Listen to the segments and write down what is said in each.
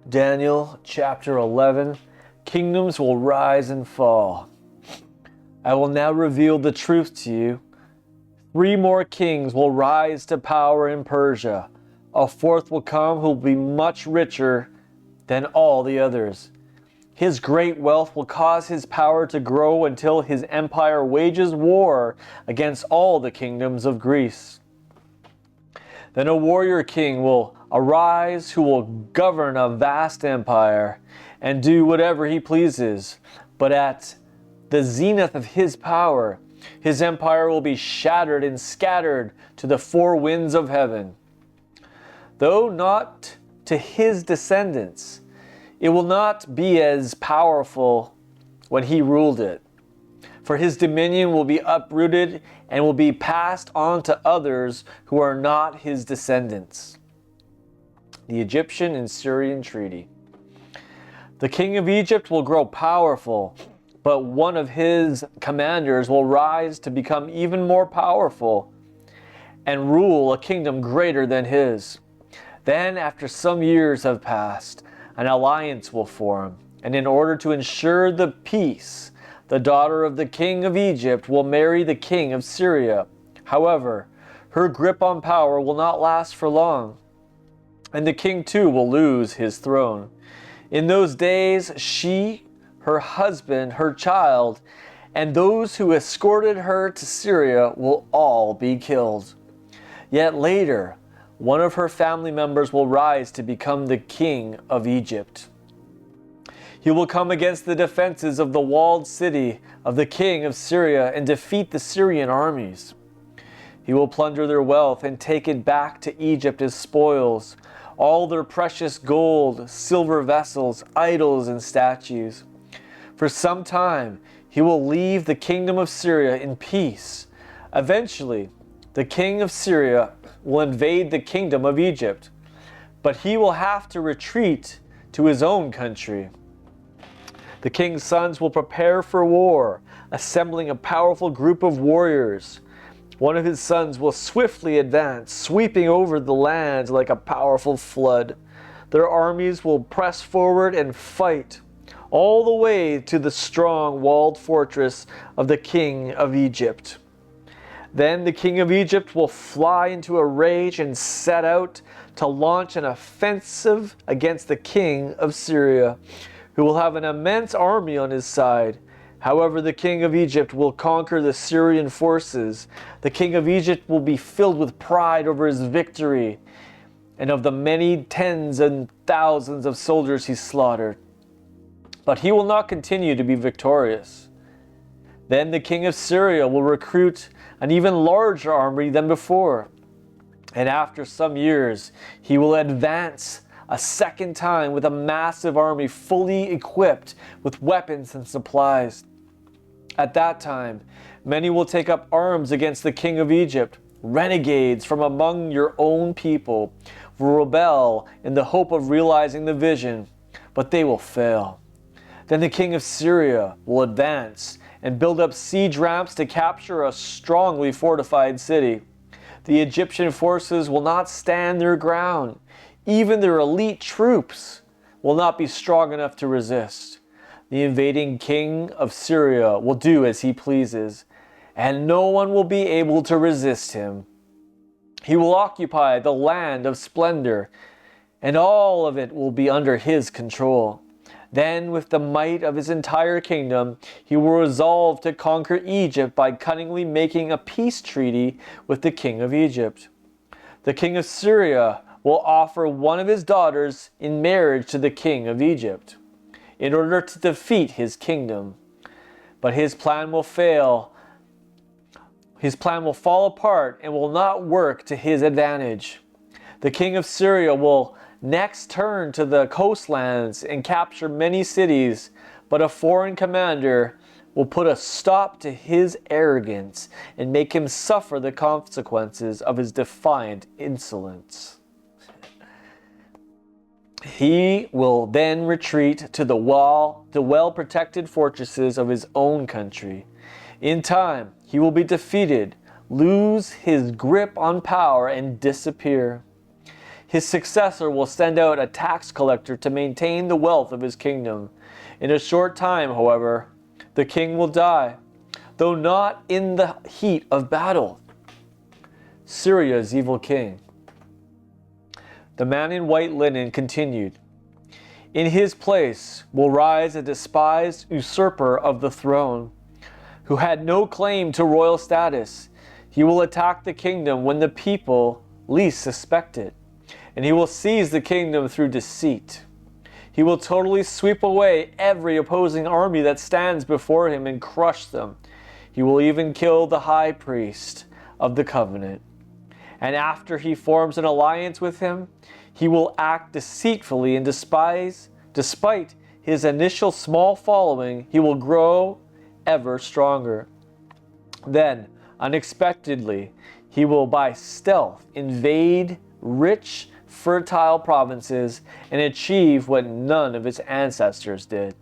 Daniel chapter 11, Kingdoms will rise and fall. I will now reveal the truth to you. 3 more kings will rise to power in Persia. A 4th will come who will be much richer than all the others. His great wealth will cause his power to grow until his empire wages war against all the kingdoms of Greece. Then a warrior king will arise who will govern a vast empire and do whatever he pleases. But at the zenith of his power, his empire will be shattered and scattered to the 4 winds of heaven. Though not to his descendants, it will not be as powerful when he ruled it. For his dominion will be uprooted and will be passed on to others who are not his descendants. The Egyptian and Syrian Treaty. The king of Egypt will grow powerful, but one of his commanders will rise to become even more powerful and rule a kingdom greater than his. Then, after some years have passed, an alliance will form, and in order to ensure the peace, the daughter of the king of Egypt will marry the king of Syria. However, her grip on power will not last for long, and the king too will lose his throne. In those days, she, her husband, her child, and those who escorted her to Syria will all be killed. Yet later, one of her family members will rise to become the king of Egypt. He will come against the defenses of the walled city of the king of Syria and defeat the Syrian armies. He will plunder their wealth and take it back to Egypt as spoils, all their precious gold, silver vessels, idols, and statues. For some time, he will leave the kingdom of Syria in peace. Eventually, the king of Syria will invade the kingdom of Egypt, but he will have to retreat to his own country. The king's sons will prepare for war, assembling a powerful group of warriors. One of his sons will swiftly advance, sweeping over the land like a powerful flood. Their armies will press forward and fight all the way to the strong walled fortress of the king of Egypt. Then the king of Egypt will fly into a rage and set out to launch an offensive against the king of Syria, who will have an immense army on his side. However, the king of Egypt will conquer the Syrian forces. The king of Egypt will be filled with pride over his victory and of the many tens and thousands of soldiers he slaughtered. But he will not continue to be victorious. Then the king of Syria will recruit an even larger army than before. And after some years, he will advance a second time with a massive army fully equipped with weapons and supplies. At that time, many will take up arms against the king of Egypt. Renegades from among your own people will rebel in the hope of realizing the vision, but they will fail. Then the king of Syria will advance and build up siege ramps to capture a strongly fortified city. The Egyptian forces will not stand their ground. Even their elite troops will not be strong enough to resist. The invading king of Syria will do as he pleases, and no one will be able to resist him. He will occupy the land of splendor, and all of it will be under his control. Then, with the might of his entire kingdom, he will resolve to conquer Egypt by cunningly making a peace treaty with the king of Egypt. The king of Syria will offer one of his daughters in marriage to the king of Egypt in order to defeat his kingdom. But his plan will fail. His plan will fall apart and will not work to his advantage. The king of Syria will next turn to the coastlands and capture many cities, but a foreign commander will put a stop to his arrogance and make him suffer the consequences of his defiant insolence. He will then retreat to the well-protected fortresses of his own country. In time, he will be defeated, lose his grip on power, and disappear. His successor will send out a tax collector to maintain the wealth of his kingdom. In a short time, however, the king will die, though not in the heat of battle. Syria's evil king. The man in white linen continued, "In his place will rise a despised usurper of the throne, who had no claim to royal status. He will attack the kingdom when the people least suspect it, and he will seize the kingdom through deceit. He will totally sweep away every opposing army that stands before him and crush them. He will even kill the high priest of the covenant. And after he forms an alliance with him, he will act deceitfully, and despite his initial small following, he will grow ever stronger. Then, unexpectedly, he will by stealth invade rich, fertile provinces and achieve what none of his ancestors did.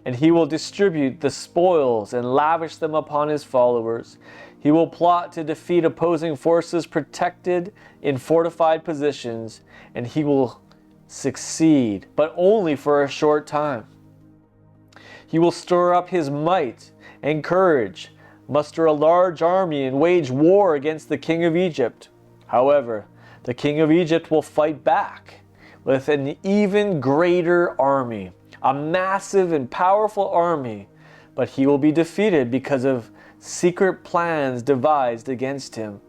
And he will distribute the spoils and lavish them upon his followers. He will plot to defeat opposing forces protected in fortified positions, and he will succeed, but only for a short time. He will stir up his might and courage, muster a large army, and wage war against the king of Egypt. However, the king of Egypt will fight back with an even greater army, a massive and powerful army, but he will be defeated because of secret plans devised against him.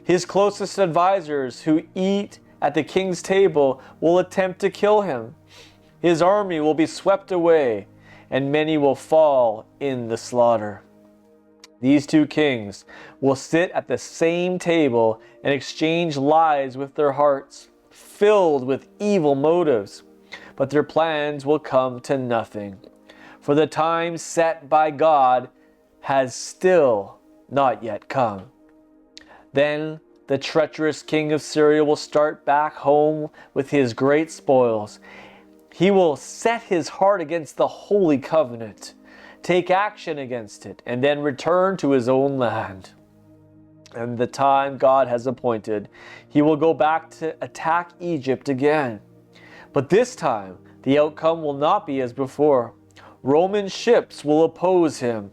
His closest advisors who eat at the king's table will attempt to kill him. His army will be swept away, and many will fall in the slaughter. These two kings will sit at the same table and exchange lies with their hearts, filled with evil motives, but their plans will come to nothing, for the time set by God has still not yet come. Then the treacherous king of Syria will start back home with his great spoils. He will set his heart against the Holy Covenant, take action against it, and then return to his own land. And the time God has appointed, he will go back to attack Egypt again. But this time, the outcome will not be as before. Roman ships will oppose him,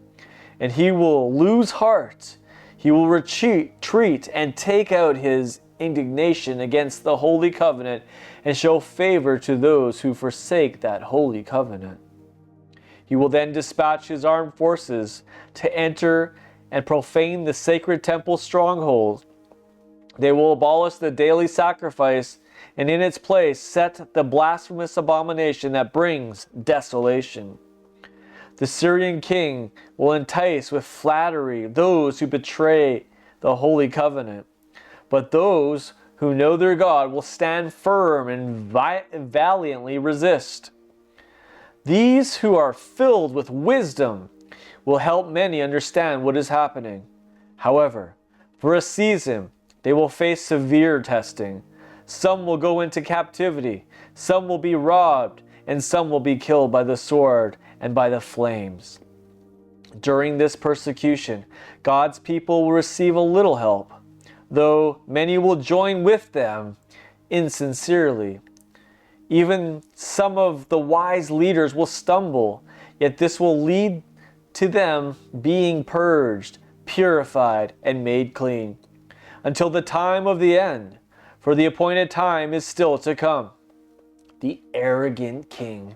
and he will lose heart. He will retreat and take out his indignation against the Holy Covenant and show favor to those who forsake that Holy Covenant. He will then dispatch his armed forces to enter and profane the sacred temple stronghold. They will abolish the daily sacrifice and in its place set the blasphemous abomination that brings desolation. The Syrian king will entice with flattery those who betray the Holy Covenant, but those who know their God will stand firm and valiantly resist. These who are filled with wisdom will help many understand what is happening. However, for a season, they will face severe testing. Some will go into captivity, some will be robbed, and some will be killed by the sword and by the flames. During this persecution, God's people will receive a little help, though many will join with them insincerely. Even some of the wise leaders will stumble, yet this will lead to them being purged, purified, and made clean, until the time of the end, for the appointed time is still to come. The arrogant king.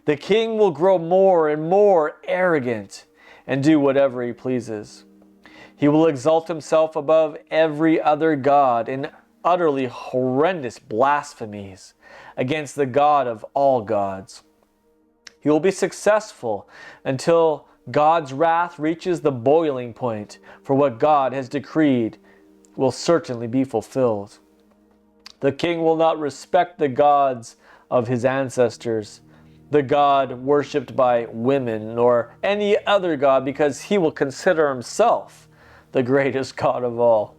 The king will grow more and more arrogant and do whatever he pleases. He will exalt himself above every other god in utterly horrendous blasphemies against the God of all gods. He will be successful until God's wrath reaches the boiling point, for what God has decreed will certainly be fulfilled. The king will not respect the gods of his ancestors, the God worshipped by women, or any other god, because he will consider himself the greatest God of all.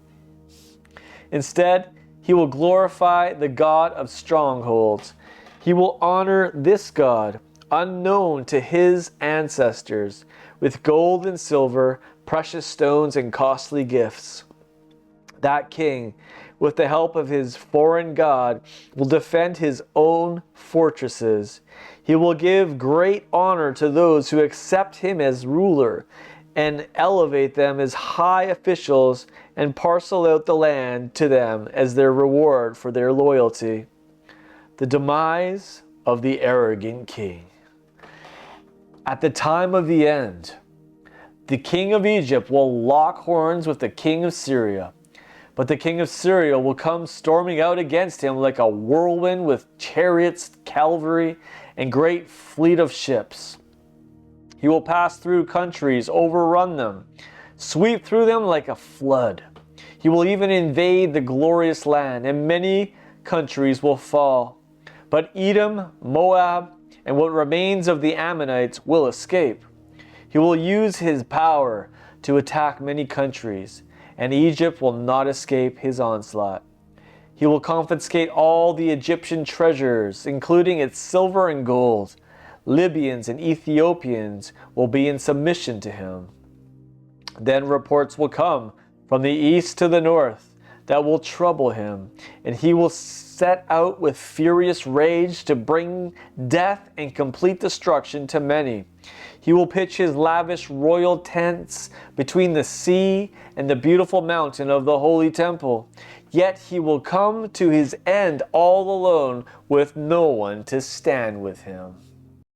Instead, he will glorify the God of strongholds. He will honor this God, unknown to his ancestors, with gold and silver, precious stones, and costly gifts. That king with the help of his foreign god, will defend his own fortresses. He will give great honor to those who accept him as ruler and elevate them as high officials and parcel out the land to them as their reward for their loyalty. The demise of the arrogant king. At the time of the end, the king of Egypt will lock horns with the king of Syria. But the king of Syria will come storming out against him like a whirlwind with chariots, cavalry, and great fleet of ships. He will pass through countries, overrun them, sweep through them like a flood. He will even invade the glorious land, and many countries will fall. But Edom, Moab, and what remains of the Ammonites will escape. He will use his power to attack many countries, and Egypt will not escape his onslaught. He will confiscate all the Egyptian treasures, including its silver and gold. Libyans and Ethiopians will be in submission to him. Then reports will come from the east to the north that will trouble him, and he will set out with furious rage to bring death and complete destruction to many. He will pitch his lavish royal tents between the sea and the beautiful mountain of the holy temple. Yet he will come to his end all alone with no one to stand with him.